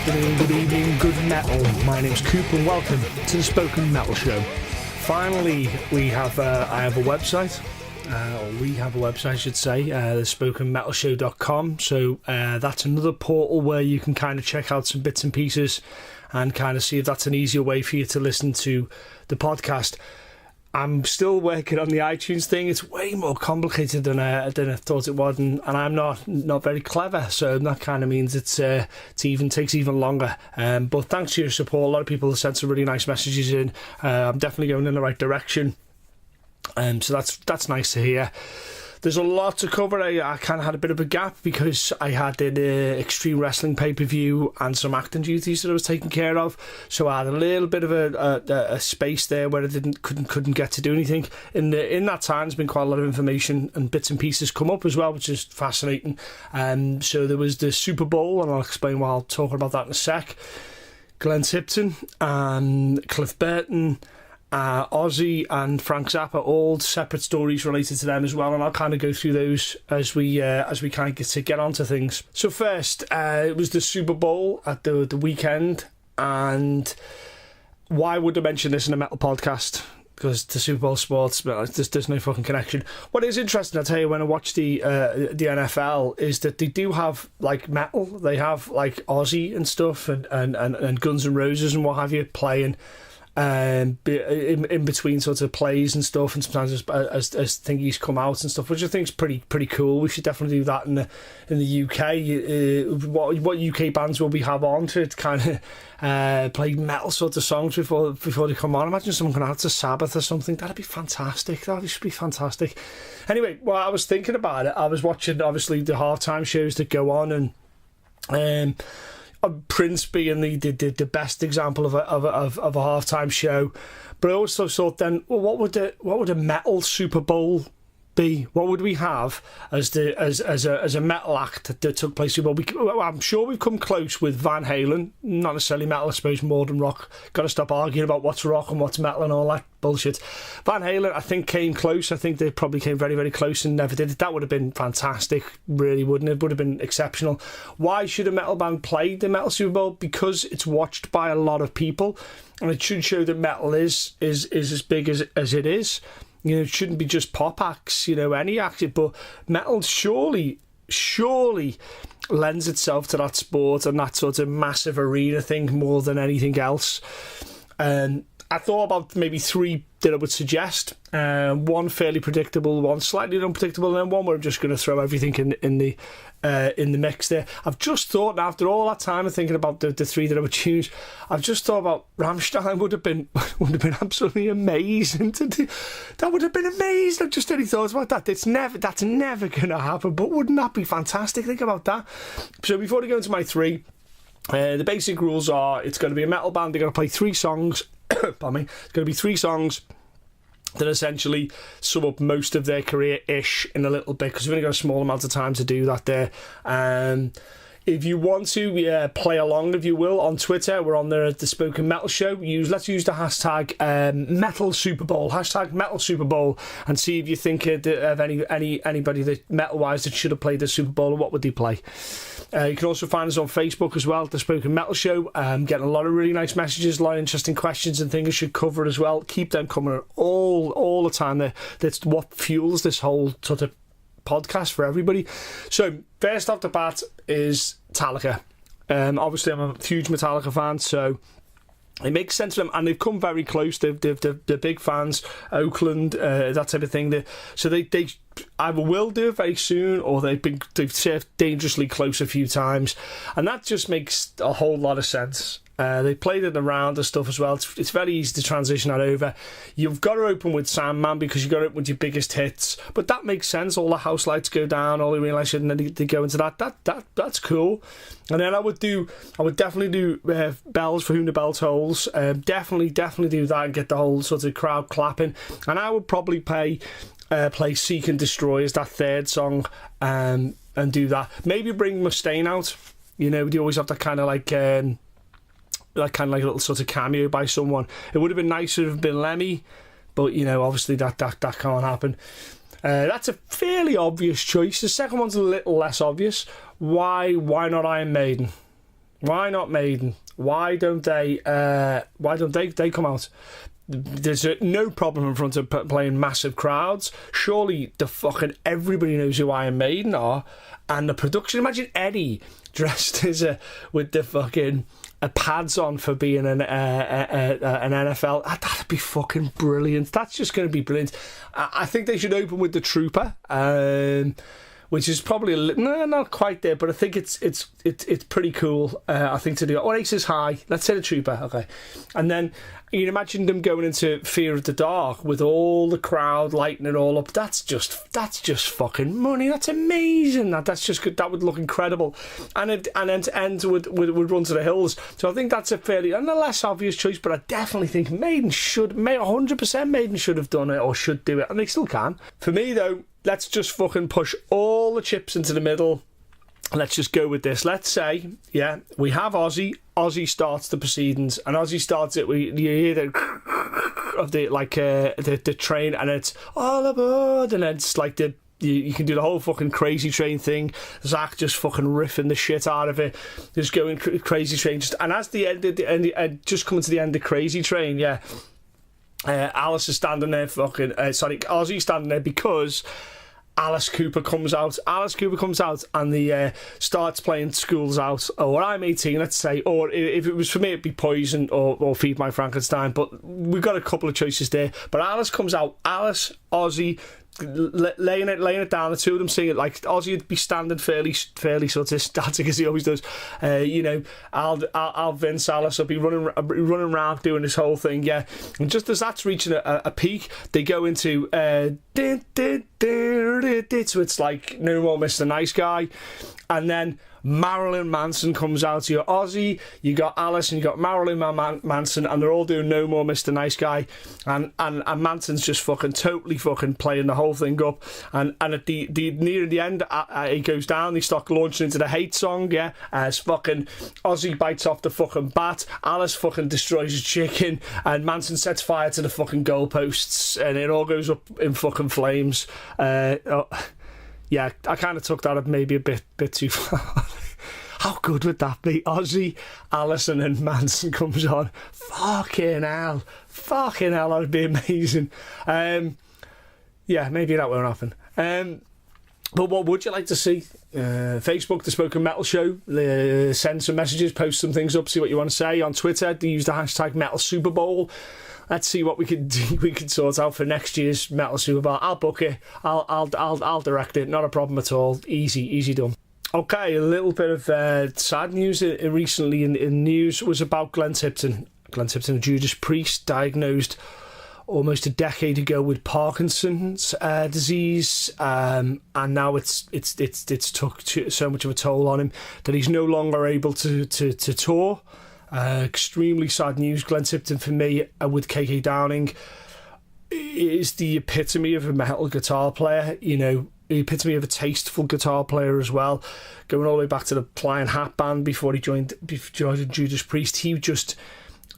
afternoon, good evening, good metal. My name's Coop and welcome to the Spoken Metal Show. Finally, I have a website. We have a website, I should say, thespokenmetalshow.com. So that's another portal where you can kind of check out some bits and pieces and kind of see if that's an easier way for you to listen to the podcast. I'm still working on the iTunes thing. It's way more complicated than I thought it was, and I'm not very clever, so that kind of means it takes even longer. But thanks to your support, a lot of people have sent some really nice messages in. I'm definitely going in the right direction, so that's nice to hear. There's a lot to cover. I kind of had a bit of a gap because I had an Extreme Wrestling pay-per-view and some acting duties that I was taking care of. So I had a little bit of a space there where I couldn't get to do anything. In that time, there's been quite a lot of information and bits and pieces come up as well, which is fascinating. So there was the Superbowl, and I'll explain why I'll talk about that in a sec. Glen Tipton, Cliff Burton, Ozzy and Frank Zappa, all separate stories related to them as well, and I'll kind of go through those as we kind of get onto things. So first, it was the Super Bowl at the weekend, and why would I mention this in a metal podcast? Because the Super Bowl sports, but there's no fucking connection. What is interesting, I'll tell you, when I watch the NFL, is that they do have like metal. They have like Ozzy and stuff, and Guns N' Roses and what have you playing. In between sort of plays and stuff, and sometimes as thingies come out and stuff, which I think is pretty cool. We should definitely do that in the UK. What UK bands will we have on to kind of play metal sort of songs before they come on? Imagine someone going out to Sabbath or something. That'd be fantastic. That should be fantastic. Anyway, while I was thinking about it, I was watching obviously the halftime shows that go on, and Prince being the best example of a halftime show, but I also thought then, well, what would a metal Super Bowl be? What would we have as a metal act that took place? Well, I'm sure we've come close with Van Halen, not necessarily metal, I suppose, modern rock. Got to stop arguing about what's rock and what's metal and all that bullshit. Van Halen, I think, came close. I think they probably came very, very close and never did it. That would have been fantastic, really, wouldn't it? Would have been exceptional. Why should a metal band play the metal Super Bowl? Because it's watched by a lot of people, and it should show that metal is as big as it is. You know, it shouldn't be just pop acts, any act, but metal surely lends itself to that sport and that sort of massive arena thing more than anything else. I thought about maybe three that I would suggest. One fairly predictable, one slightly unpredictable, and then one where I'm just going to throw everything in the mix there. I've just thought, after all that time of thinking about the three that I would choose, I've just thought about Rammstein would have been absolutely amazing to do. That would have been amazing. I've just any thoughts about that. That's never going to happen, but wouldn't that be fantastic? Think about that. So before I go into my three, the basic rules are it's going to be a metal band. They're going to play three songs. Pardon me. It's going to be three songs that essentially sum up most of their career-ish in a little bit, because we've only got a small amount of time to do that there. If you want to play along, if you will, on Twitter, we're on there at the Spoken Metal Show. Let's use the hashtag Metal Super Bowl, hashtag Metal Super Bowl, and see if you think of anybody that metal-wise that should have played the Super Bowl, and what would they play. You can also find us on Facebook as well, The Spoken Metal Show. Getting a lot of really nice messages, a lot of interesting questions and things I should cover as well. Keep them coming all the time. That's what fuels this whole sort of podcast for everybody. So, first off the bat is Metallica. Obviously, I'm a huge Metallica fan, so it makes sense for them, and they've come very close. They're big fans. Oakland, that type of thing. So they either will do it very soon, or they've served dangerously close a few times, and that just makes a whole lot of sense. They played it around and stuff as well. It's very easy to transition that over. You've got to open with Sandman because you've got to open with your biggest hits, but that makes sense. All the house lights go down, all the realise, and then they go into that's cool. And then I would definitely do Bells for Whom the Bell Tolls. Definitely do that and get the whole sort of crowd clapping. And I would probably play Seek and Destroy as that third song, and do that. Maybe bring Mustaine out. They always have that kind of like a little sort of cameo by someone. It would have been nicer if it had been Lemmy, but obviously that can't happen. That's a fairly obvious choice. The second one's a little less obvious. Why not Iron Maiden? Why not Maiden? Why don't they come out? There's no problem in front of playing massive crowds. Surely the fucking everybody knows who Iron Maiden are, and the production. Imagine Eddie dressed as with the fucking pads on for being an NFL. That'd be fucking brilliant. That's just going to be brilliant. I think they should open with the Trooper, which is probably not quite there, but I think it's pretty cool. I think to do. Or Aces High. Let's say the Trooper, okay, and then you can imagine them going into Fear of the Dark with all the crowd lighting it all up. That's just fucking money. That's amazing. That's just good. That would look incredible. And then to end would Run to the Hills. So I think that's a fairly and a less obvious choice, but I definitely think Maiden 100% Maiden should have done it or should do it, and they still can. For me though, let's just fucking push all the chips into the middle. Let's just go with this. Let's say, we have Ozzy. Ozzy starts the proceedings, and Ozzy starts it. You hear the train, and it's all aboard, and it's like you can do the whole fucking Crazy Train thing. Zach just fucking riffing the shit out of it, just going Crazy Train. And as the end, just coming to the end of Crazy Train, Alice is standing there Ozzy standing there because Alice Cooper comes out and the starts playing Schools Out, or I'm 18, let's say, or if it was for me it'd be Poison or Feed My Frankenstein, but we've got a couple of choices there. But Alice comes out, Ozzy laying it down, the two of them sing it. Like Ozzy would be standing fairly sort of static as he always does. Al Vince Alice will be running around doing this whole thing, and just as that's reaching a peak, they go into so it's like No More Mr. Nice Guy, and then Marilyn Manson comes out. You got Ozzy, you got Alice, and you got Marilyn Manson, and they're all doing No More Mr. Nice Guy, and Manson's just totally playing the whole thing up, and at the near the end, he goes down, they start launching into the Hate song, as fucking Ozzy bites off the fucking bat, Alice fucking destroys his chicken, and Manson sets fire to the fucking goalposts, and it all goes up in fucking flames. I kind of took that maybe a bit too far. How good would that be? Ozzy, Allison and Manson comes on. Fucking hell, that'd be amazing. Maybe that won't happen. But what would you like to see? Facebook, The Spoken Metal Show. Send some messages, post some things up, see what you want to say. On Twitter, use the hashtag Metal Superbowl. Let's see what we could sort out for next year's Metal Super Bowl. I'll book it. I'll direct it. Not a problem at all. Easy done. Okay, a little bit of sad news recently in news was about Glen Tipton. Glen Tipton, a Judas Priest, diagnosed almost a decade ago with Parkinson's disease, and now it's took so much of a toll on him that he's no longer able to tour. Extremely sad news. Glen Tipton, for me, with KK Downing, is the epitome of a metal guitar player, the epitome of a tasteful guitar player as well, going all the way back to the Flying Hat Band before he joined Judas Priest.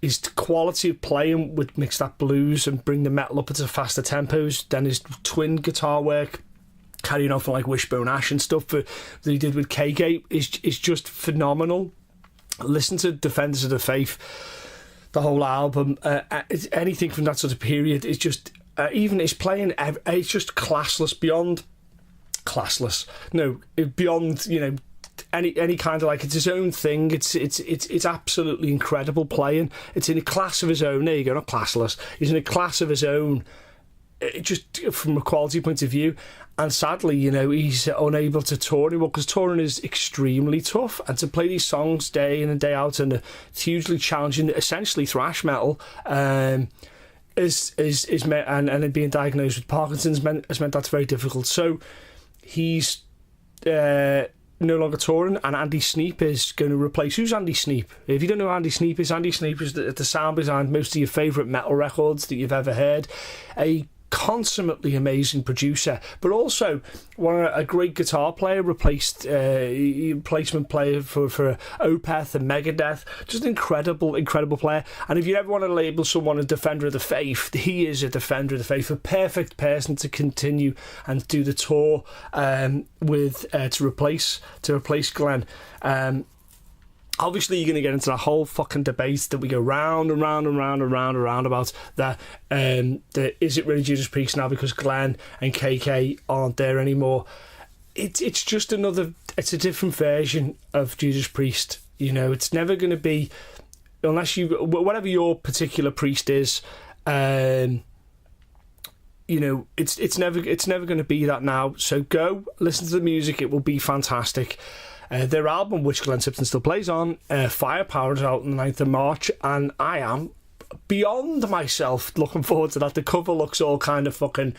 His quality of playing would mix that blues and bring the metal up into faster tempos. Then his twin guitar work, carrying on from like Wishbone Ash and stuff that he did with KK, is just phenomenal. Listen to Defenders of the Faith, the whole album. Anything from that sort of period is just even his playing. It's just classless, beyond classless. No, beyond any kind of like, it's his own thing. It's absolutely incredible playing. It's in a class of his own. There you go, not classless. He's in a class of his own. Just from a quality point of view. And sadly, he's unable to tour anymore because touring is extremely tough, and to play these songs day in and day out, and it's hugely challenging, essentially thrash metal, is and being diagnosed with Parkinson's has meant that's very difficult. So he's no longer touring, and Andy Sneap is going to replace. Who's Andy Sneap? If you don't know who Andy Sneap is the sound behind most of your favourite metal records that you've ever heard. A consummately amazing producer, but also a great guitar player, replacement player for Opeth and Megadeth. Just an incredible player. And if you ever want to label someone a defender of the faith, he is a defender of the faith, a perfect person to continue and do the tour with to replace Glenn. Obviously, you're going to get into that whole fucking debate that we go round and round and round and round and round about that. Is it really Judas Priest now because Glenn and KK aren't there anymore? It's just it's a different version of Judas Priest. You know, it's never going to be, unless whatever your particular priest is. You know, it's never going to be that now. So go listen to the music; it will be fantastic. Their album, which Glen Tipton still plays on, Firepower, is out on the 9th of March, and I am beyond myself looking forward to that. The cover looks all kind of fucking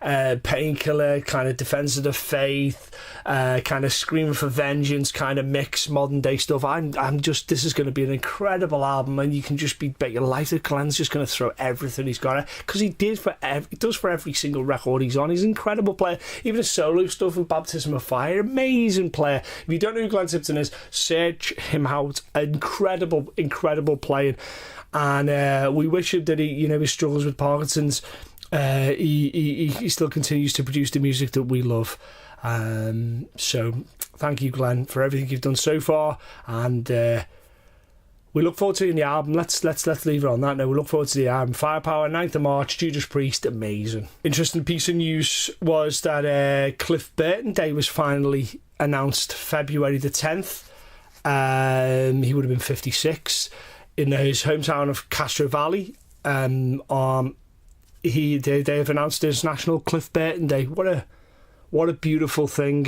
Painkiller, kind of Defense of the Faith, kind of Screaming for Vengeance, kind of mix modern day stuff. I'm just, this is going to be an incredible album, and you can just bet your life that Glen's just going to throw everything he's got, because he does for every single record he's on. He's an incredible player. Even his solo stuff with Baptism of Fire, amazing player. If you don't know who Glen Tipton is, search him out. Incredible playing. And we wish him that he struggles with Parkinson's. He still continues to produce the music that we love. So thank you, Glenn, for everything you've done so far, and we look forward to hearing the album. Let's leave it on that note. We look forward to the album. Firepower, 9th of March, Judas Priest, amazing. Interesting piece of news was that Cliff Burton Day was finally announced February the 10th. He would have been 56. In his hometown of Castro Valley. They have announced his National Cliff Burton Day. What a beautiful thing.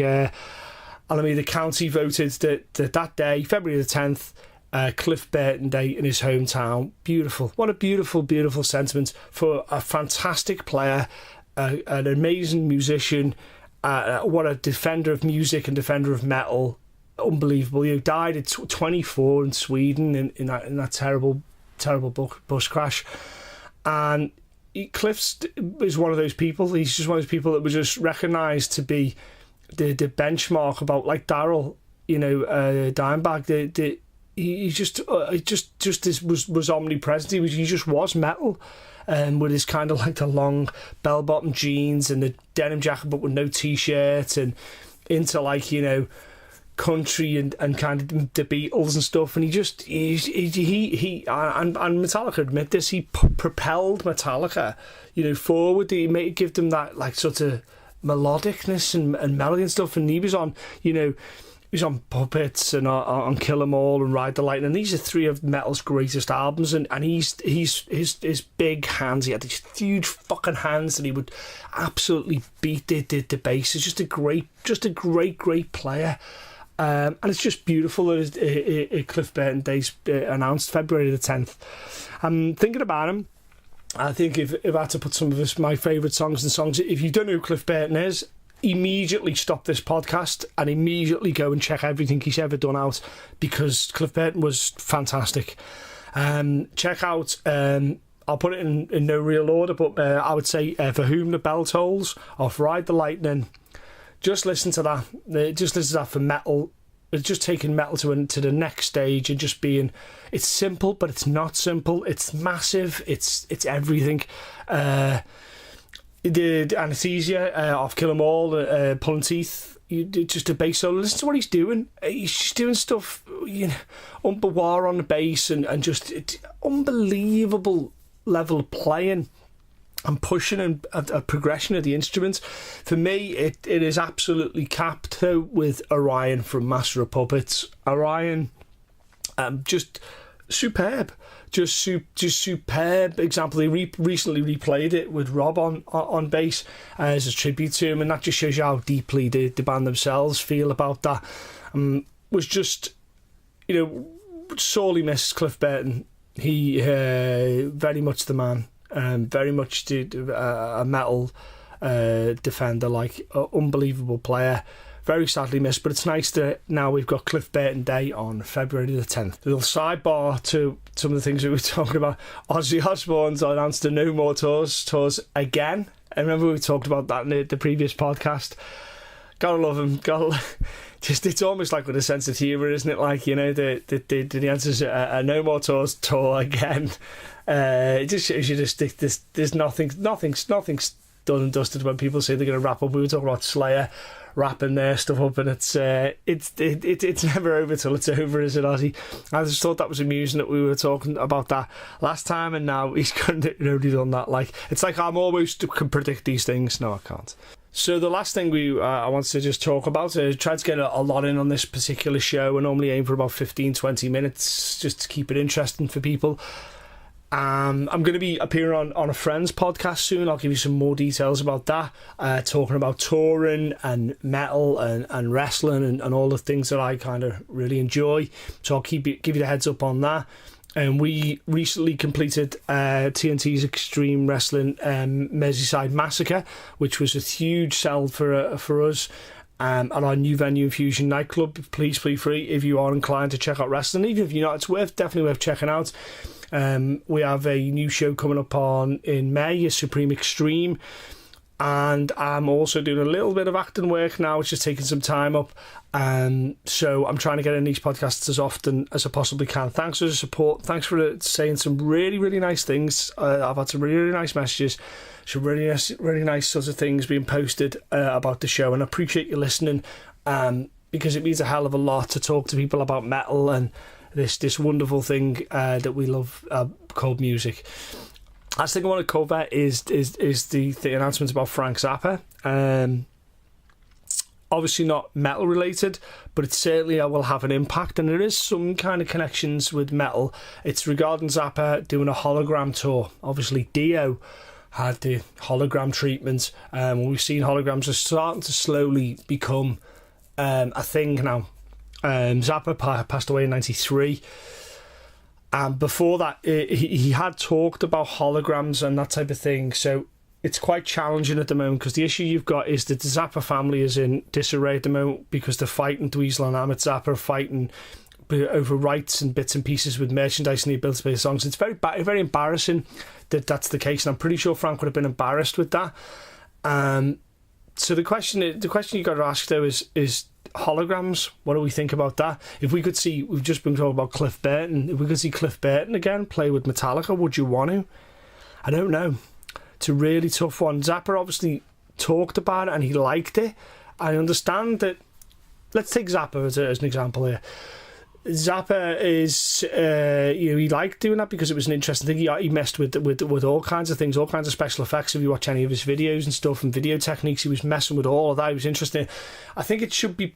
Alameda County voted that day, February the 10th, Cliff Burton Day in his hometown. Beautiful. What a beautiful sentiment for a fantastic player, an amazing musician, what a defender of music and defender of metal. Unbelievable. He died at 24 in Sweden in that terrible bus crash. And Cliff is one of those people. He's just one of those people that was just recognised to be the benchmark, about like Daryl, Dimebag. He just was omnipresent. He just was metal, with his kind of like the long bell bottom jeans and the denim jacket, but with no t-shirt, and into like country and kind of the Beatles and stuff. And he and Metallica admit this, he propelled Metallica forward. He give them that like sort of melodicness and melody and stuff. And he was on Puppets and on Kill 'Em All and Ride the Lightning. These are three of metal's greatest albums, and his big hands. He had these huge fucking hands that he would absolutely beat the bass. It's just a great player. And it's just beautiful that Cliff Burton Day's announced February the 10th. I'm thinking about him. I think if I had to put some of my favourite songs, if you don't know who Cliff Burton is, immediately stop this podcast and immediately go and check everything he's ever done out, because Cliff Burton was fantastic. Check out, I'll put it in no real order, but I would say For Whom the Bell Tolls off Ride the Lightning. Just listen to that. Just listen to that for metal. It's just taking metal to the next stage, and just being. It's simple, but it's not simple. It's massive. It's everything. The Anesthesia off Kill 'Em All, Pulling Teeth. Just a bass solo. Listen to what he's doing. He's just doing stuff. War on the bass, and just unbelievable level of playing. And pushing a progression of the instruments. For me, it is absolutely capped though with Orion from Master of Puppets. Orion, just superb, just superb example. They recently replayed it with Rob on bass as a tribute to him, and that just shows you how deeply the band themselves feel about that. Was just sorely missed Cliff Burton. He very much the man. Very much a metal defender, like unbelievable player. Very sadly missed, but it's nice that now we've got Cliff Burton Day on February the 10th. A little sidebar to some of the things that we were talking about. Ozzy Osbourne's announced the No More tours again. I remember we talked about that in the previous podcast. Gotta love him. It's almost like with a sense of humour, isn't it? Like, the answer's a No More tour again. It just shows you there's nothing's done and dusted when people say they're going to wrap up. We were talking about Slayer wrapping their stuff up, and it's never over till it's over, is it, Ozzy? I just thought that was amusing that we were talking about that last time, and now he's already done that. Like, it's like I'm almost can predict these things. No, I can't. So the last thing I wanted to just talk about, I tried to get a lot in on this particular show. I normally aim for about 15-20 minutes just to keep it interesting for people. I'm going to be appearing on a friend's podcast soon. I'll give you some more details about that, talking about touring and metal and wrestling and all the things that I kind of really enjoy. So I'll give you the heads up on that. And we recently completed TNT's Extreme Wrestling Merseyside Massacre, which was a huge sell for us at our new venue, Infusion Nightclub. Please feel free, if you are inclined to check out wrestling. Even if you're not, it's definitely worth checking out. We have a new show coming up in May, a Supreme Extreme. And I'm also doing a little bit of acting work now, which is taking some time up. So I'm trying to get in these podcasts as often as I possibly can. Thanks for the support. Thanks for saying some really, really nice things. I've had some really, really nice messages, some really nice sorts of things being posted about the show. And I appreciate you listening, because it means a hell of a lot to talk to people about metal and this wonderful thing that we love called music. Last thing I want to cover is the announcement about Frank Zappa. Obviously not metal related, but it certainly will have an impact, and there is some kind of connections with metal. It's regarding Zappa doing a hologram tour. Obviously Dio had the hologram treatment. We've seen holograms are starting to slowly become a thing now. Zappa passed away in 1993. And before that, he had talked about holograms and that type of thing. So it's quite challenging at the moment, because the issue you've got is that the Zappa family is in disarray at the moment, because they're fighting Dweezil and Amit Zappa, fighting over rights and bits and pieces with merchandise and the ability to play songs. It's very very embarrassing that that's the case, and I'm pretty sure Frank would have been embarrassed with that. So the question you got to ask though is holograms. What do we think about that? If we could see, we've just been talking about Cliff Burton, if we could see Cliff Burton again play with Metallica, would you want to? I don't know. It's a really tough one. Zappa obviously talked about it and he liked it. I understand that. Let's take Zappa as an example here. Zappa is, he liked doing that because it was an interesting thing. He messed with all kinds of things, all kinds of special effects. If you watch any of his videos and stuff and video techniques, he was messing with all of that. It was interesting. I think it should be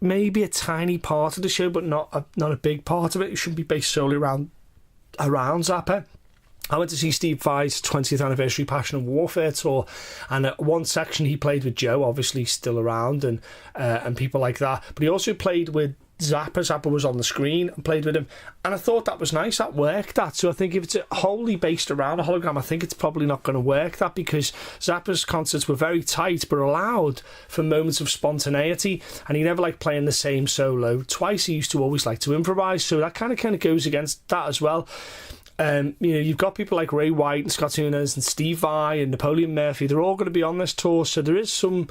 maybe a tiny part of the show, but not a big part of it. It shouldn't be based solely around Zappa. I went to see Steve Vai's 20th anniversary Passion and Warfare tour, and at one section he played with Joe, obviously still around, and people like that. But he also played with Zappa. Zappa was on the screen and played with him, and I thought that was nice. That worked. So I think if it's wholly based around a hologram, I think it's probably not going to work. That because Zappa's concerts were very tight, but allowed for moments of spontaneity, and he never liked playing the same solo twice. He used to always like to improvise, so that kind of goes against that as well. You've got people like Ray White and Scott Tunas and Steve Vai and Napoleon Murphy. They're all going to be on this tour, so there is some.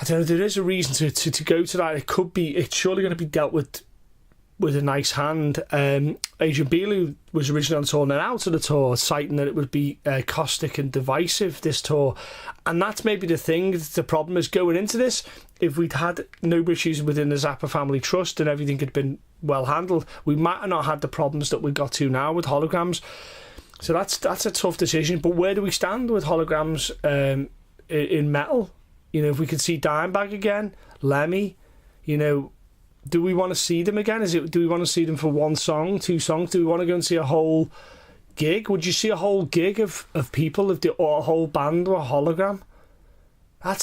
I don't know. There is a reason to go to that. It's surely going to be dealt with a nice hand. Adrian Belew was originally on tour and then out of the tour, citing that it would be caustic and divisive, this tour. And that's maybe the thing. The problem is going into this, if we'd had no issues within the Zappa family trust and everything had been well handled, we might have not had the problems that we got to now with holograms. So that's a tough decision. But where do we stand with holograms in metal? If we could see Dimebag again, Lemmy, do we want to see them again? Do we want to see them for one song, two songs? Do we want to go and see a whole gig? Would you see a whole gig of people, or a whole band or a hologram? I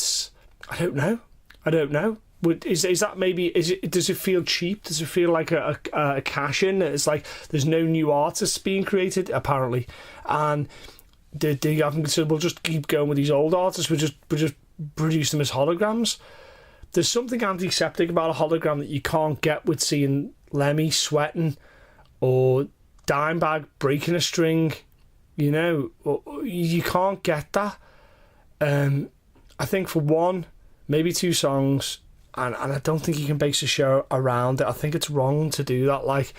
don't know. Is that maybe? Does it feel cheap? Does it feel like a cash in? It's like there's no new artists being created apparently, and they haven't said we'll just keep going with these old artists. We'll just produce them as holograms. There's something antiseptic about a hologram that you can't get with seeing Lemmy sweating or Dimebag breaking a string. You can't get that. I think for one, maybe two songs, and I don't think you can base a show around it. I think it's wrong to do that,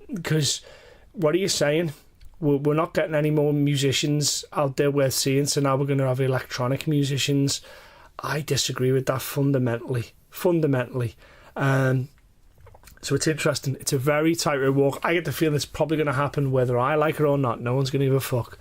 because what are you saying? We're not getting any more musicians out there worth seeing, so now we're going to have electronic musicians. I disagree with that fundamentally. So it's interesting. It's a very tightrope walk. I get the feeling it's probably going to happen whether I like it or not. No one's going to give a fuck.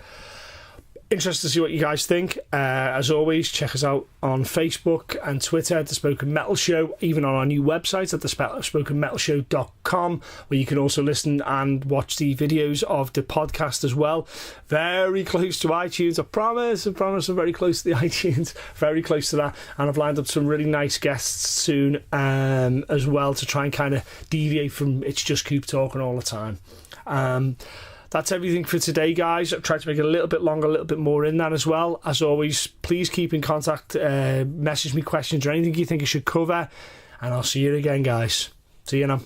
Interested to see what you guys think. As always, check us out on Facebook and Twitter at The Spoken Metal Show, even on our new website at thespokenmetalshow.com, where you can also listen and watch the videos of the podcast as well. Very close to iTunes, I promise I'm very close to the iTunes, very close to that, and I've lined up some really nice guests soon as well, to try and kind of deviate from it's just Coop talking all the time. That's everything for today, guys. I've tried to make it a little bit longer, a little bit more in that as well. As always, please keep in contact, message me questions or anything you think I should cover, and I'll see you again, guys. See you now.